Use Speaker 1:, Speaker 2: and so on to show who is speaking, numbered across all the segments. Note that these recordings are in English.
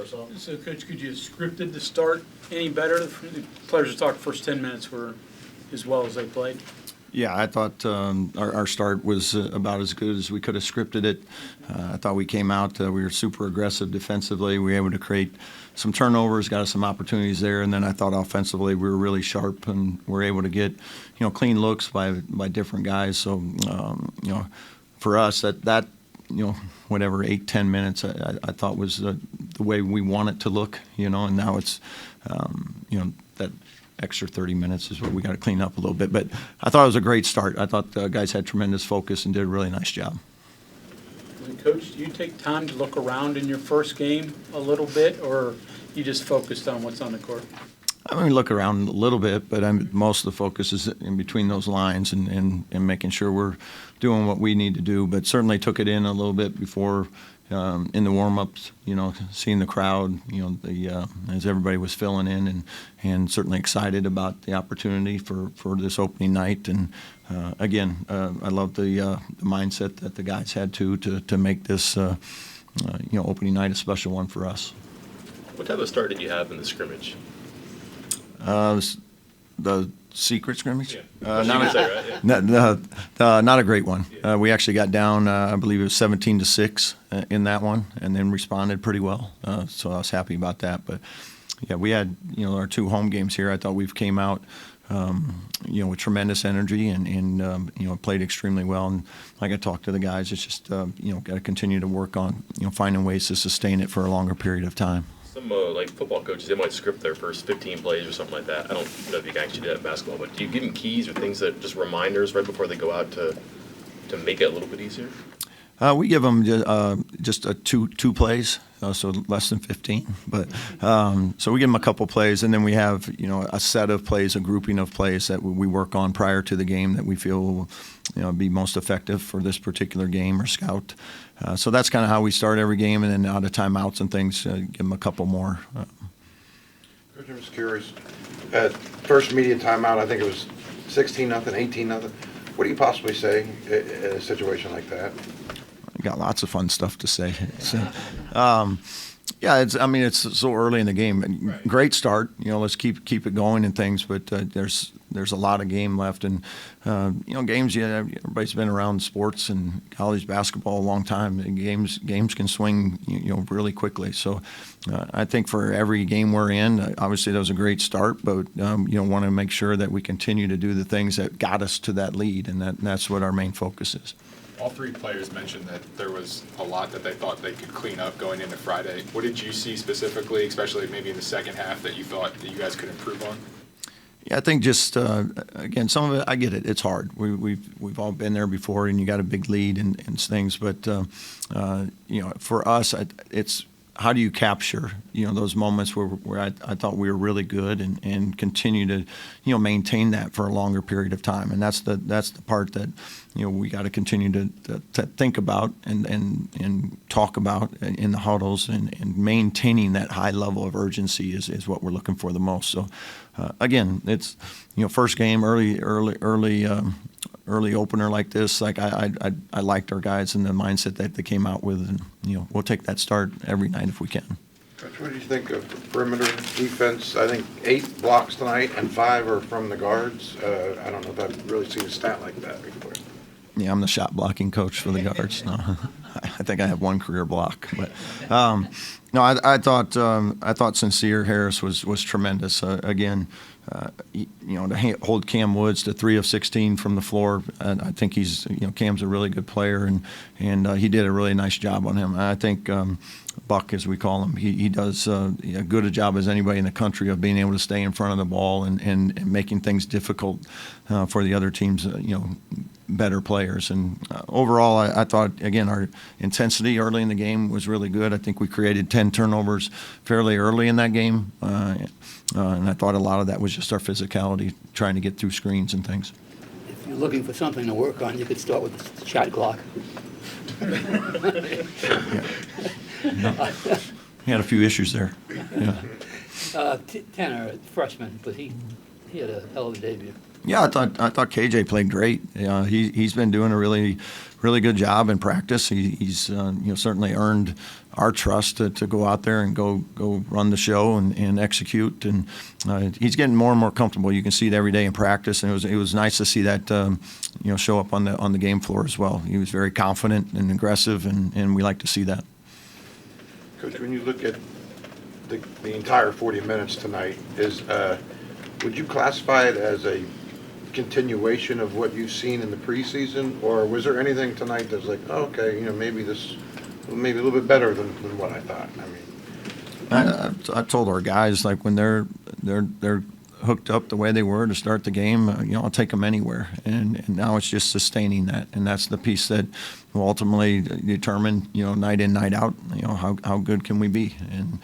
Speaker 1: us off.
Speaker 2: So, Coach, could you have scripted the start any better? The players are talking first 10 minutes were as well as they played.
Speaker 3: Yeah, I thought our start was about as good as we could have scripted it. I thought we came out, we were super aggressive defensively. We were able to create some turnovers, got us some opportunities there, and then I thought offensively we were really sharp and were able to get, clean looks by different guys. So, for us, that whatever 8-10 minutes I thought was the way we want it to look, and now it's that extra 30 minutes is what we got to clean up a little bit. But I thought it was a great start. I thought the guys had tremendous focus and did a really nice job.
Speaker 2: And Coach, do you take time to look around in your first game a little bit, or you just focused on what's on the court?
Speaker 3: I mean, look around a little bit, but most of the focus is in between those lines and making sure we're doing what we need to do. But certainly took it in a little bit before in the warm-ups, seeing the crowd, as everybody was filling in, and certainly excited about the opportunity for this opening night. And again, I love the mindset that the guys had to make this opening night a special one for us.
Speaker 4: What type of start did you have in the scrimmage?
Speaker 3: The secret scrimmage?
Speaker 4: Yeah.
Speaker 3: Not a great one. We actually got down, I believe it was 17-6 in that one, and then responded pretty well. So I was happy about that. But yeah, we had our 2 home games here. I thought we've came out with tremendous energy and played extremely well. And like I talked to the guys, it's just got to continue to work on finding ways to sustain it for a longer period of time.
Speaker 4: Some like football coaches, they might script their first 15 plays or something like that. I don't know if you can actually do that in basketball, but do you give them keys or things that just reminders right before they go out to make it a little bit easier?
Speaker 3: We give them just two plays, so less than 15. But so we give them a couple plays, and then we have a set of plays, a grouping of plays that we work on prior to the game that we feel will be most effective for this particular game or scout. So that's kind of how we start every game, and then out of timeouts and things, give them a couple more.
Speaker 1: Coach, I'm just curious. At first media timeout, I think it was 16-0, 18-0. What do you possibly say in a situation like that?
Speaker 3: Got lots of fun stuff to say. So, yeah, it's so early in the game.
Speaker 4: Right.
Speaker 3: Great start. Let's keep it going and things. But there's a lot of game left, and games. Everybody's been around sports and college basketball a long time. And games can swing really quickly. So I think for every game we're in, obviously that was a great start, but want to make sure that we continue to do the things that got us to that lead, and that's what our main focus is.
Speaker 5: All 3 players mentioned that there was a lot that they thought they could clean up going into Friday. What did you see specifically, especially maybe in the second half, that you thought that you guys could improve on?
Speaker 3: Yeah, I think just again, some of it, I get it. It's hard. We've all been there before, and you got a big lead and things. But for us, it's how do you capture those moments where I thought we were really good and continue to maintain that for a longer period of time. And that's the part that we got to continue to think about and talk about in the huddles, and maintaining that high level of urgency is what we're looking for the most. So again, it's first game, early opener like this. Like I liked our guys and the mindset that they came out with, and we'll take that start every night if we can.
Speaker 1: Coach, what do you think of perimeter defense? I think 8 blocks tonight and 5 are from the guards. I don't know if I've really seen a stat like that before.
Speaker 3: Yeah, I'm the shot blocking coach for the guards. No, I think I have 1 career block, but no, I thought Sincere Harris was tremendous. Again, to hold Cam Woods to 3 of 16 from the floor, I think he's Cam's a really good player, and he did a really nice job on him. I think Buck, as we call him, he does as good a job as anybody in the country of being able to stay in front of the ball and making things difficult for the other teams, better players. And overall, I thought, again, our intensity early in the game was really good. I think we created 10 turnovers fairly early in that game, and I thought a lot of that was just our physicality, trying to get through screens and things.
Speaker 6: If you're looking for something to work on, you could start with the shot clock.
Speaker 3: No. He had a few issues there. Yeah.
Speaker 6: Tanner, freshman, but he had a hell of a debut.
Speaker 3: Yeah, I thought KJ played great. He's been doing a really good job in practice. He's certainly earned our trust to go out there and go run the show and execute. And he's getting more and more comfortable. You can see it every day in practice, and it was nice to see that show up on the game floor as well. He was very confident and aggressive, and we like to see that.
Speaker 1: Coach, when you look at the entire 40 minutes tonight, would you classify it as a continuation of what you've seen in the preseason, or was there anything tonight that's like, oh, okay, maybe a little bit better than what I thought? I mean,
Speaker 3: I told our guys, like, when they're hooked up the way they were to start the game, I'll take them anywhere, and now it's just sustaining that, and that's the piece that will ultimately determine, night in, night out, how good can we be. And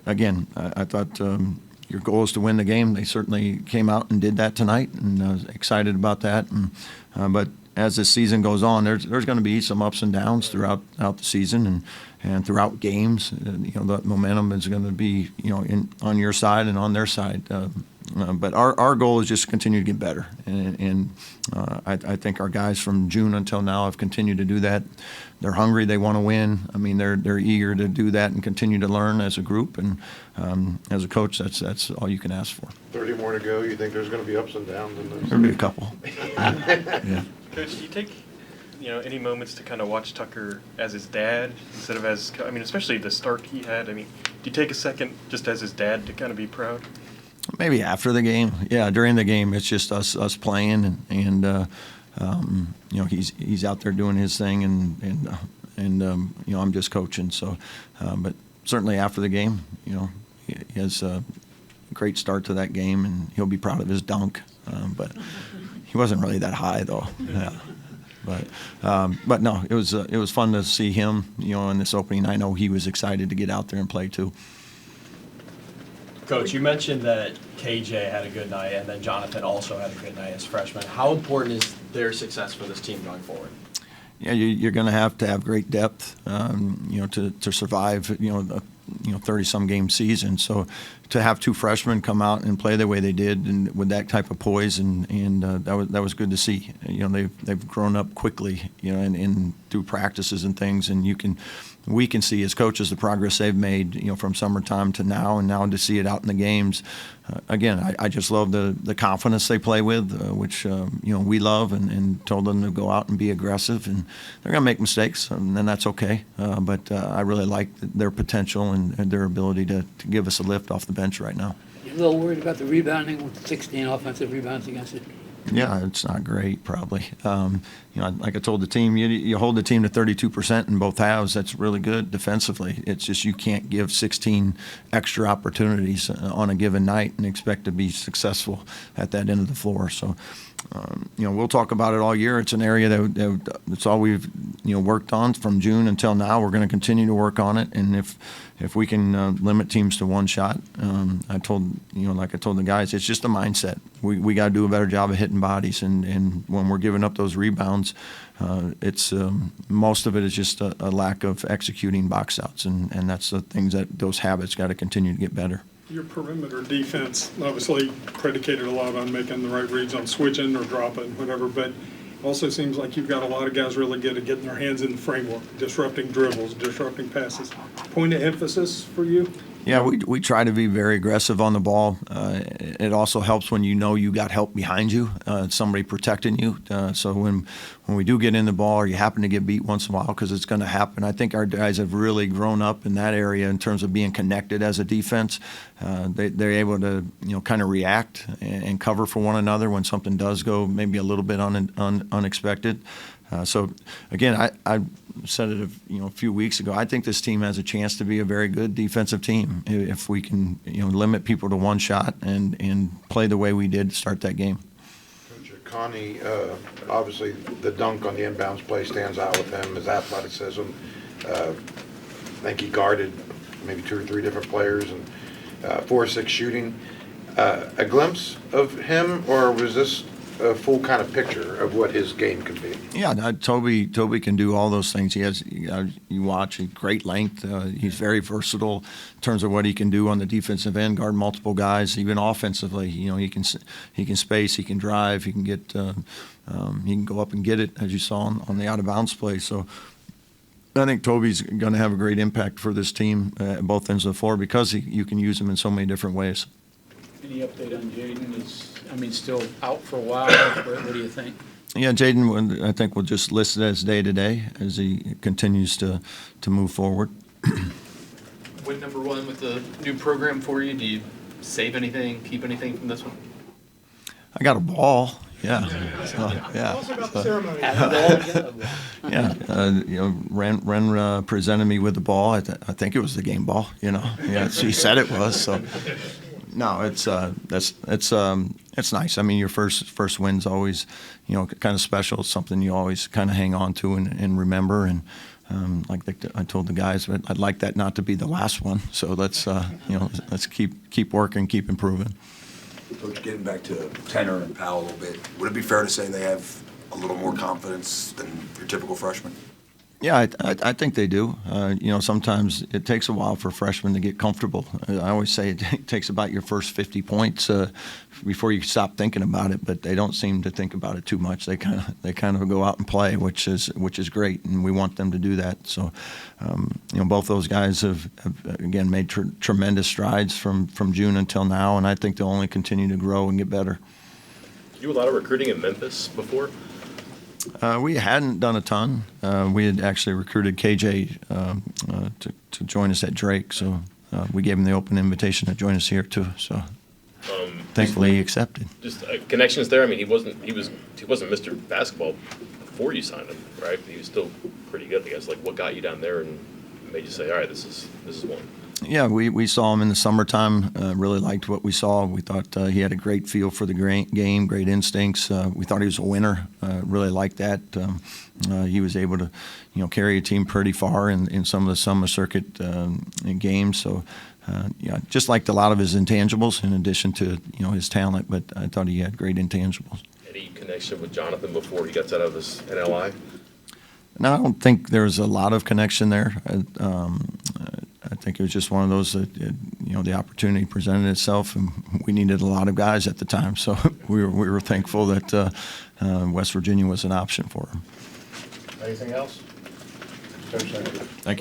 Speaker 3: again, I thought your goal is to win the game. They certainly came out and did that tonight, and I was excited about that. And but as the season goes on, there's going to be some ups and downs throughout the season and throughout games. The momentum is going to be on your side and on their side. But our goal is just to continue to get better, and I think our guys from June until now have continued to do that. They're hungry. They want to win. I mean, they're eager to do that and continue to learn as a group. And as a coach, that's all you can ask for.
Speaker 1: 30 more to go. You think there's going to be ups and downs in this?
Speaker 3: There'll be a couple. Yeah.
Speaker 7: Coach, do you take any moments to kind of watch Tucker as his dad instead of as, especially the start he had? Do you take a second just as his dad to kind of be proud?
Speaker 3: Maybe after the game. Yeah, during the game, it's just us playing, and he's out there doing his thing, and I'm just coaching. So, but certainly after the game, he has a great start to that game, and he'll be proud of his dunk. But he wasn't really that high though. Yeah. But no, it was fun to see him, in this opening. I know he was excited to get out there and play too.
Speaker 8: Coach, you mentioned that KJ had a good night, and then Jonathan also had a good night as freshman. How important is their success for this team going forward?
Speaker 3: Yeah, you're going to have great depth, to survive, a 30-some game season. So to have two freshmen come out and play the way they did, and with that type of poise, and that was good to see. They've grown up quickly, and through practices and things, and we can see as coaches the progress they've made, from summertime to now, and now to see it out in the games. Again, I just love the confidence they play with, which we love, and told them to go out and be aggressive, and they're going to make mistakes, and that's okay. But I really like their potential and their ability to give us a lift off the bench right now.
Speaker 6: You're a little worried about the rebounding with 16 offensive rebounds against it?
Speaker 3: Yeah, it's not great, probably. Like I told the team, you hold the team to 32% in both halves. That's really good defensively. It's just you can't give 16 extra opportunities on a given night and expect to be successful at that end of the floor. So, we'll talk about it all year. It's an area that's all we've worked on from June until now. We're going to continue to work on it, and if we can limit teams to one shot, I told the guys, it's just a mindset. We got to do a better job of hitting bodies, and when we're giving up those rebounds, it's most of it is just a lack of executing box outs, and that's the things those habits got to continue to get better.
Speaker 9: Your perimeter defense obviously predicated a lot on making the right reads on switching or dropping, whatever, but also seems like you've got a lot of guys really good at getting their hands in the framework, disrupting dribbles, disrupting passes. Point of emphasis for you?
Speaker 3: Yeah, we try to be very aggressive on the ball. It also helps when you got help behind you, somebody protecting you. So when we do get in the ball, or you happen to get beat once in a while, because it's going to happen, I think our guys have really grown up in that area in terms of being connected as a defense. They're able to kind of react and cover for one another when something does go maybe a little bit unexpected. So again, I said it a few weeks ago. I think this team has a chance to be a very good defensive team if we can limit people to one shot and play the way we did to start that game.
Speaker 1: Coach Connie, obviously the dunk on the inbounds play stands out with him, his athleticism. I think he guarded maybe 2 or 3 different players, and 4 or 6 shooting. A glimpse of him, or was this a full kind of picture of what his game can be.
Speaker 3: Yeah, Toby can do all those things. He has, you watch, great length. He's very versatile in terms of what he can do on the defensive end, guard multiple guys, even offensively. He can space, he can drive, he can get, he can go up and get it, as you saw on the out of bounds play. So I think Toby's going to have a great impact for this team at both ends of the floor because you can use him in so many different ways.
Speaker 2: Any update on Jaden? Still out for a while. What do you think?
Speaker 3: Yeah, Jaden, I think we'll just list it as day-to-day as he continues to move forward.
Speaker 10: Win number one with the new program for you. Do you save anything, keep anything from this one?
Speaker 3: I got a ball. Yeah. Ren presented me with the ball. I think it was the game ball. Yeah, he said it was. So no, it's nice. I mean, your first win's always, kind of special. It's something you always kind of hang on to and remember. And like I told the guys, but I'd like that not to be the last one. So let's keep working, keep improving.
Speaker 11: Coach, getting back to Tenor and Powell a little bit, would it be fair to say they have a little more confidence than your typical freshman?
Speaker 3: Yeah, I think they do. Sometimes it takes a while for freshmen to get comfortable. I always say it takes about your first 50 points before you stop thinking about it, but they don't seem to think about it too much. They kind of go out and play, which is great, and we want them to do that. So, both those guys have again made tremendous strides from June until now, and I think they'll only continue to grow and get better.
Speaker 4: Did you do a lot of recruiting in Memphis before?
Speaker 3: We hadn't done a ton. We had actually recruited KJ to join us at Drake, so we gave him the open invitation to join us here too. So thankfully he accepted.
Speaker 4: Just connections there. I mean, he wasn't Mr. Basketball before you signed him, right? He was still pretty good, I guess. Like, what got you down there and made you say, all right, this is one?
Speaker 3: Yeah, we saw him in the summertime, really liked what we saw. We thought he had a great feel for the game, great instincts. We thought he was a winner, really liked that. He was able to, carry a team pretty far in some of the summer circuit games. So, just liked a lot of his intangibles in addition to, his talent, but I thought he had great intangibles.
Speaker 4: Any connection with Jonathan before he got out of his NLI?
Speaker 3: No, I don't think there was a lot of connection there. I think it was just one of those that, the opportunity presented itself, and we needed a lot of guys at the time. So we were thankful that West Virginia was an option for him.
Speaker 8: Anything else?
Speaker 3: Thank you.